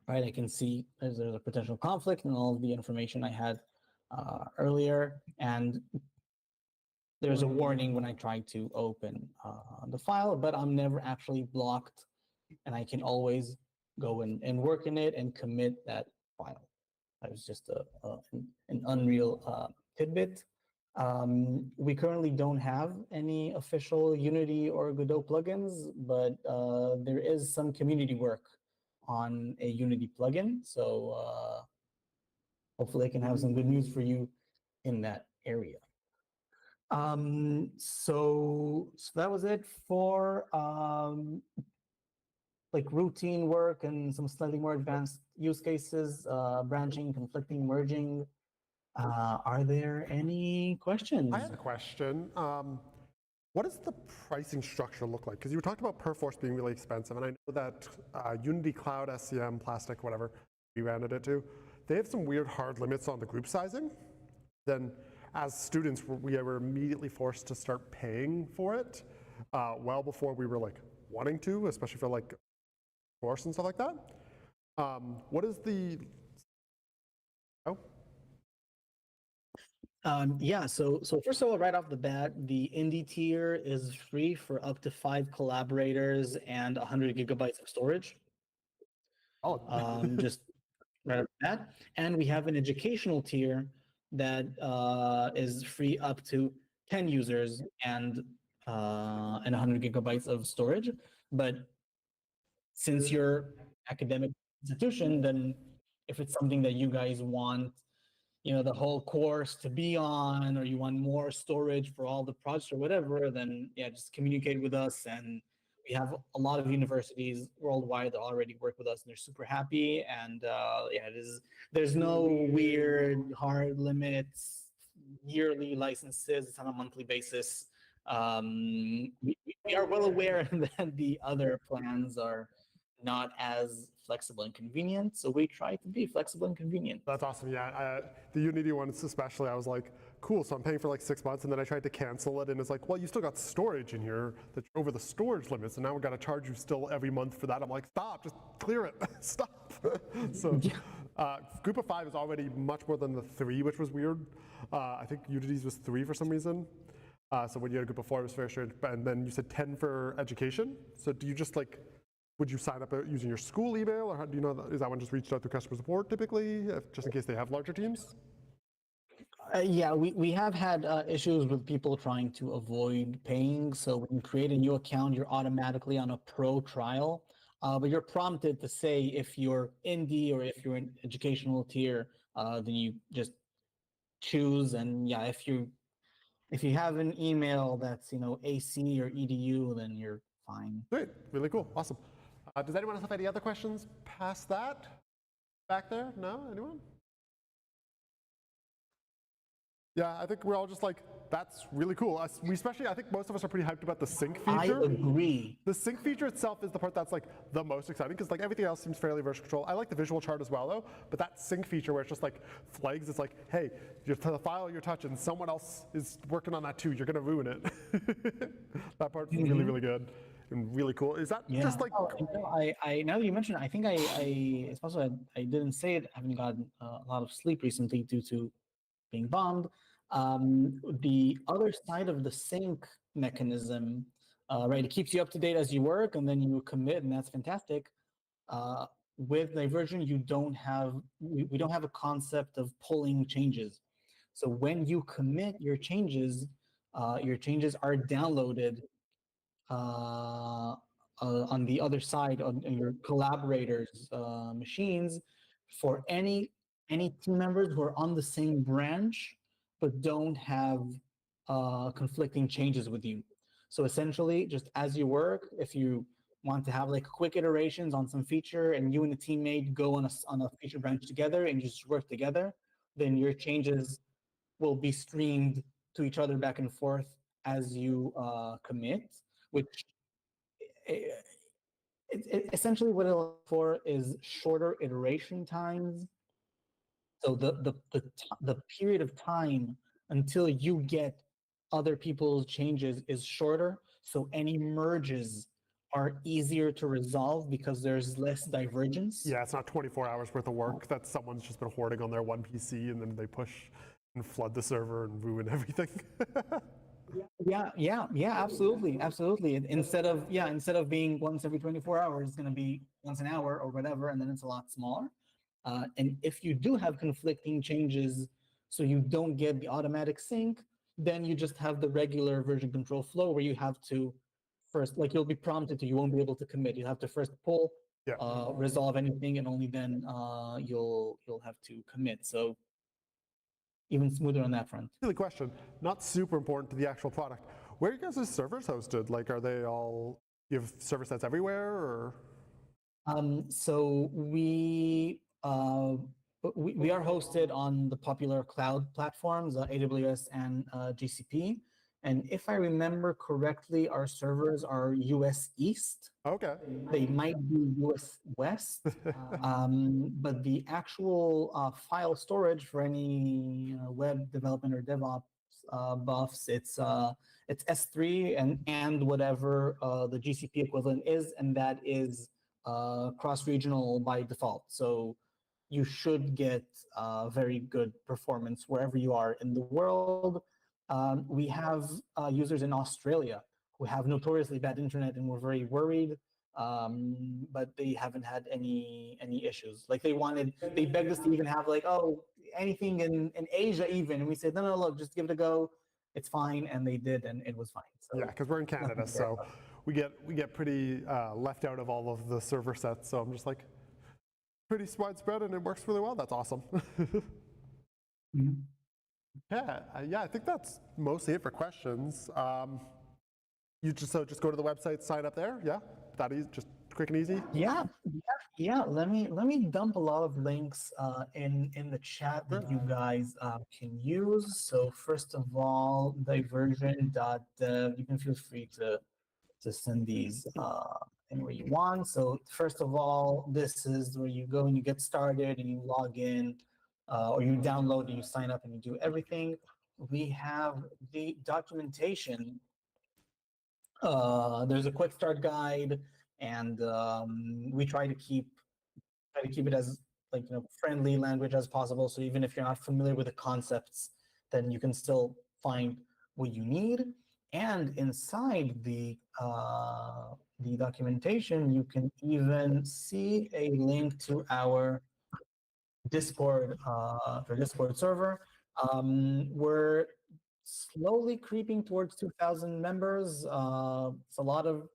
Right, I can see there's a potential conflict in all of the information I had earlier, and there's a warning when I try to open the file, but I'm never actually blocked, and I can always go and work in it and commit that file. That was just an Unreal tidbit. We currently don't have any official Unity or Godot plugins, but there is some community work on a Unity plugin. So hopefully I can have some good news for you in that area. So that was it for like routine work and some slightly more advanced use cases, branching, conflicting, merging. Are there any questions? I had a question. What does the pricing structure look like? Because you talked about Perforce being really expensive, and I know that Unity Cloud, SCM, Plastic, whatever we branded it to, they have some weird hard limits on the group sizing. Then as students, we were immediately forced to start paying for it well before we were like wanting to, especially for like course and stuff like that. What is the, oh? Yeah, so first of all, right off the bat, the indie tier is free for up to 5 collaborators and 100 gigabytes of storage. Just right off the bat. And we have an educational tier that is free up to 10 users and 100 gigabytes of storage. But since you're academic institution, then if it's something that you guys want, the whole course to be on, or you want more storage for all the projects or whatever, then yeah, just communicate with us. And we have a lot of universities worldwide that already work with us, and they're super happy. And yeah, there's no weird hard limits, yearly licenses. It's on a monthly basis. We are well aware that the other plans are not as flexible and convenient, so we try to be flexible and convenient. That's awesome. Yeah, the Unity ones especially, I was like, cool, so I'm paying for like 6 months, and then I tried to cancel it, and it's like, well, you still got storage in here that's over the storage limits, and now we're gonna charge you still every month for that. I'm like, stop, just clear it, stop. So group of 5 is already much more than the 3, which was weird. I think Unity's was 3 for some reason. So when you had a group of 4, it was very strange. And then you said 10 for education. So do you just like, would you sign up using your school email, or how, do you know, is that one just reached out through customer support typically, just in case they have larger teams? Yeah, we have had issues with people trying to avoid paying. So when you create a new account, you're automatically on a pro trial, but you're prompted to say if you're indie or if you're an educational tier, then you just choose. And yeah, if you have an email that's AC or EDU, then you're fine. Great, really cool, awesome. Does anyone else have any other questions past that? Back there? No, anyone? Yeah, I think we're all just like, that's really cool. We especially, I think most of us are pretty hyped about the sync feature. I agree. The sync feature itself is the part that's like the most exciting, because like everything else seems fairly version control. I like the visual chart as well though, but that sync feature where it's just like flags, it's like, hey, the file you're touching, someone else is working on that too, you're gonna ruin it. That part's really, really good and really cool. Is that just like? I now that you mentioned it, I think it's possible I didn't say it. I haven't gotten a lot of sleep recently due to being bombed. The other side of the sync mechanism, right? It keeps you up to date as you work, and then you commit, and that's fantastic. With Divergent, we don't have a concept of pulling changes. So when you commit your changes are downloaded on the other side on your collaborators' machines for any team members who are on the same branch but don't have conflicting changes with you. So essentially, just as you work, if you want to have like quick iterations on some feature and you and a teammate go on a feature branch together and you just work together, then your changes will be streamed to each other back and forth as you commit, which essentially what it'll look for is shorter iteration times. So the period of time until you get other people's changes is shorter. So any merges are easier to resolve because there's less divergence. Yeah, it's not 24 hours worth of work that someone's just been hoarding on their one PC and then they push and flood the server and ruin everything. Yeah, absolutely. Instead of being once every 24 hours, it's going to be once an hour or whatever, and then it's a lot smaller. And if you do have conflicting changes, so you don't get the automatic sync, then you just have the regular version control flow where you have to first, like you'll be prompted to, you won't be able to commit. You have to first pull, resolve anything, and only then you'll have to commit. So even smoother on that front. Silly question, not super important to the actual product. Where are you guys' servers hosted? Like, are they all, you have server sets everywhere, or? So we are hosted on the popular cloud platforms, AWS and GCP. And if I remember correctly, our servers are US East. Okay. They might be US West, but the actual file storage for any web development or DevOps buffs, it's S3 and whatever the GCP equivalent is, and that is cross-regional by default. So you should get very good performance wherever you are in the world. We have users in Australia who have notoriously bad internet and were very worried, but they haven't had any issues. Like they begged us to even have like, oh, anything in Asia even, and we said, no, look, just give it a go. It's fine, and they did, and it was fine. So, yeah, because we're in Canada, so we get pretty left out of all of the server sets. So I'm just like, pretty widespread, and it works really well. That's awesome. mm-hmm. Yeah, I think that's mostly it for questions. You just go to the website, sign up there. Yeah, that easy, just quick and easy. Yeah. Let me dump a lot of links in the chat that you guys can use. So first of all, diversion.dev. You can feel free to send these anywhere you want. So first of all, this is where you go and you get started and you log in, or you download and you sign up and you do everything. We have the documentation. There's a quick start guide, and we try to keep it as friendly language as possible. So even if you're not familiar with the concepts, then you can still find what you need. And inside the documentation, you can even see a link to our Discord server. We're slowly creeping towards 2,000 members. It's a lot of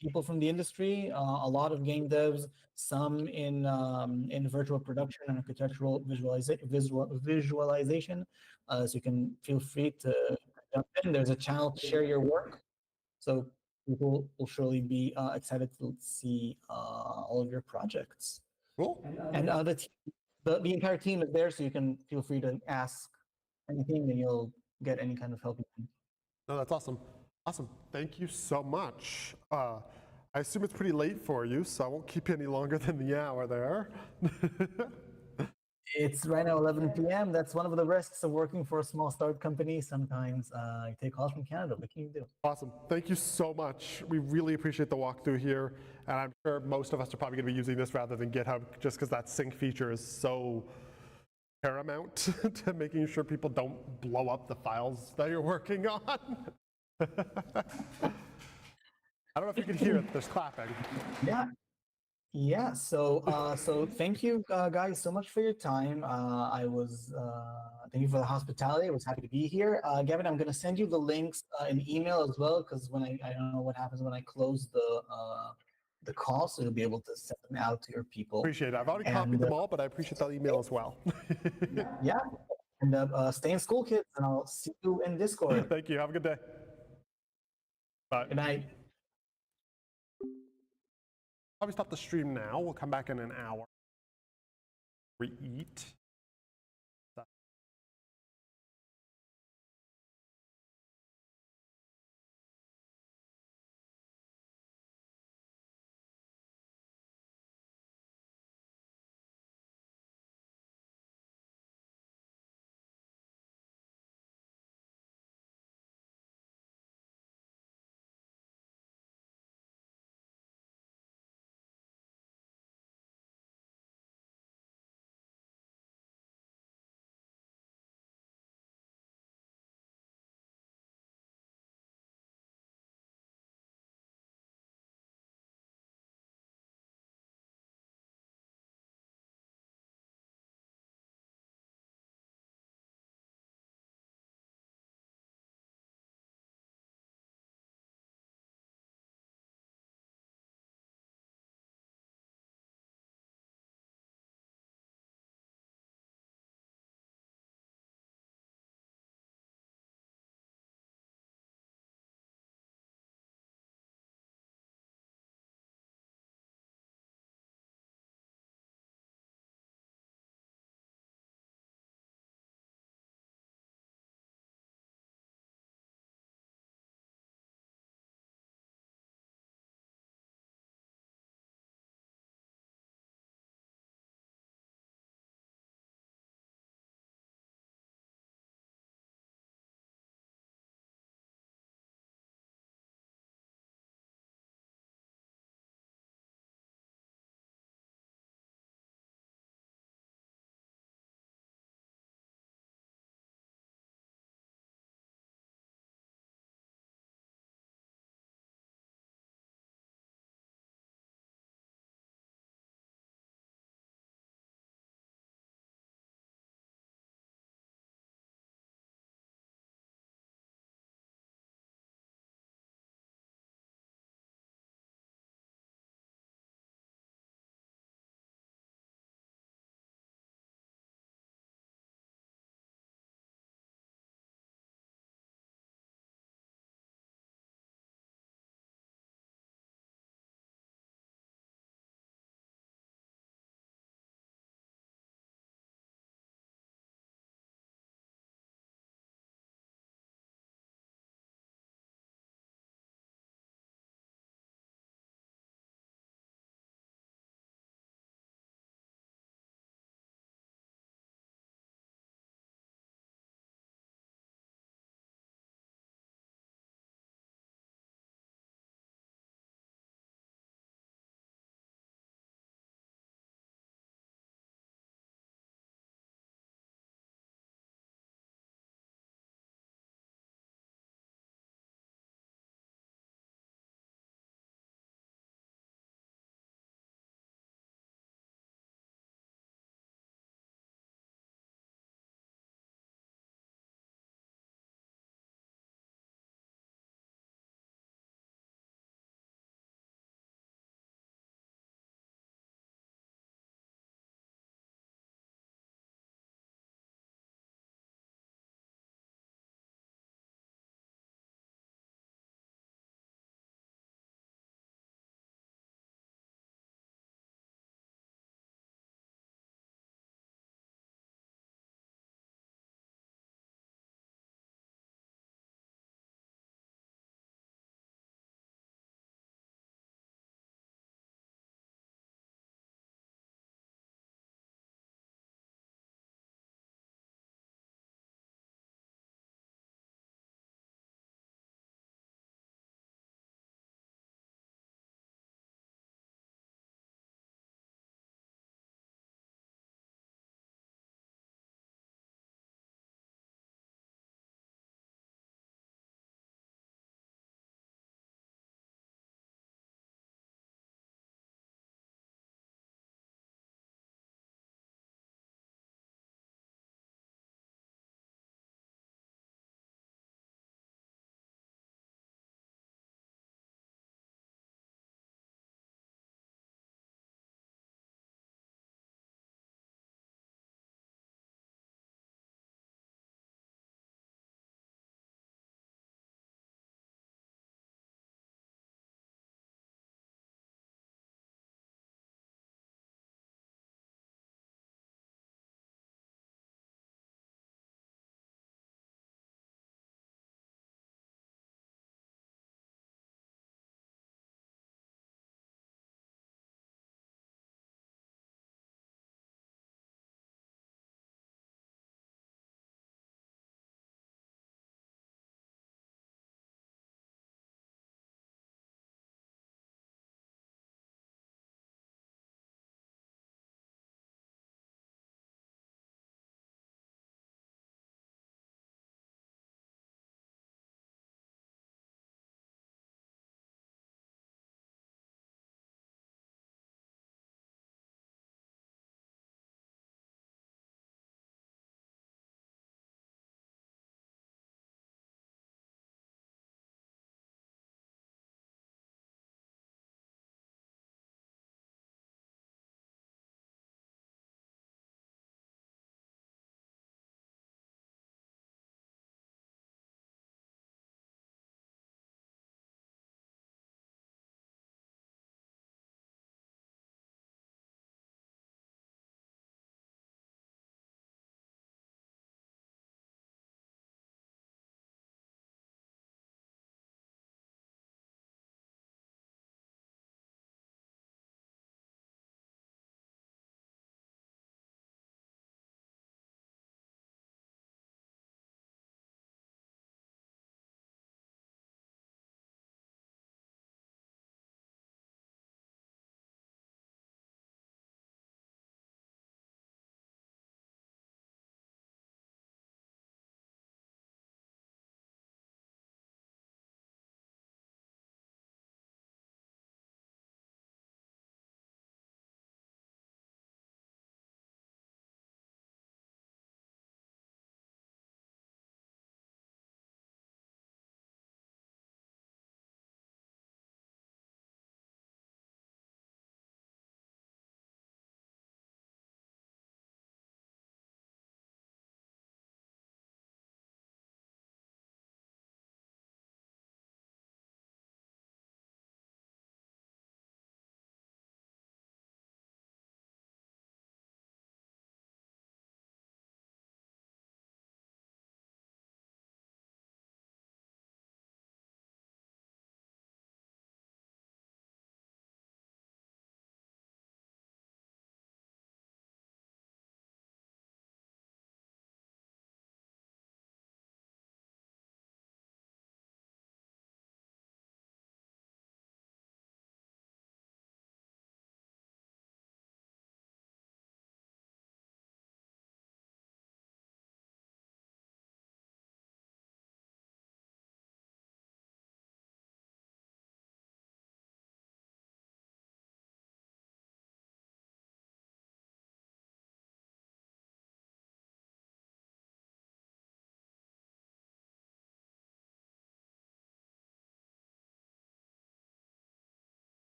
people from the industry, a lot of game devs, some in virtual production and architectural visualization. So you can feel free to jump in. There's a channel to share your work, so people will surely be excited to see all of your projects. Cool. And the entire team is there, so you can feel free to ask anything, and you'll get any kind of help you need. No, that's awesome. Awesome. Thank you so much. I assume it's pretty late for you, so I won't keep you any longer than the hour there. It's right now 11 p.m. That's one of the risks of working for a small startup company. Sometimes you take calls from Canada. What can you do? Awesome. Thank you so much. We really appreciate the walkthrough here. And I'm sure most of us are probably going to be using this rather than GitHub, just because that sync feature is so paramount to making sure people don't blow up the files that you're working on. I don't know if you can hear it. There's clapping. Yeah. So thank you guys so much for your time. Thank you for the hospitality. I was happy to be here. Gavin, I'm going to send you the links in email as well, because when I don't know what happens when I close the call, so you'll be able to send them out to your people. Appreciate it. I've already copied them all, but I appreciate that email as well. Yeah. And stay in school, kids, and I'll see you in Discord. Thank you. Have a good day. Bye. Good night. Probably stop the stream now. We'll come back in an hour. We eat.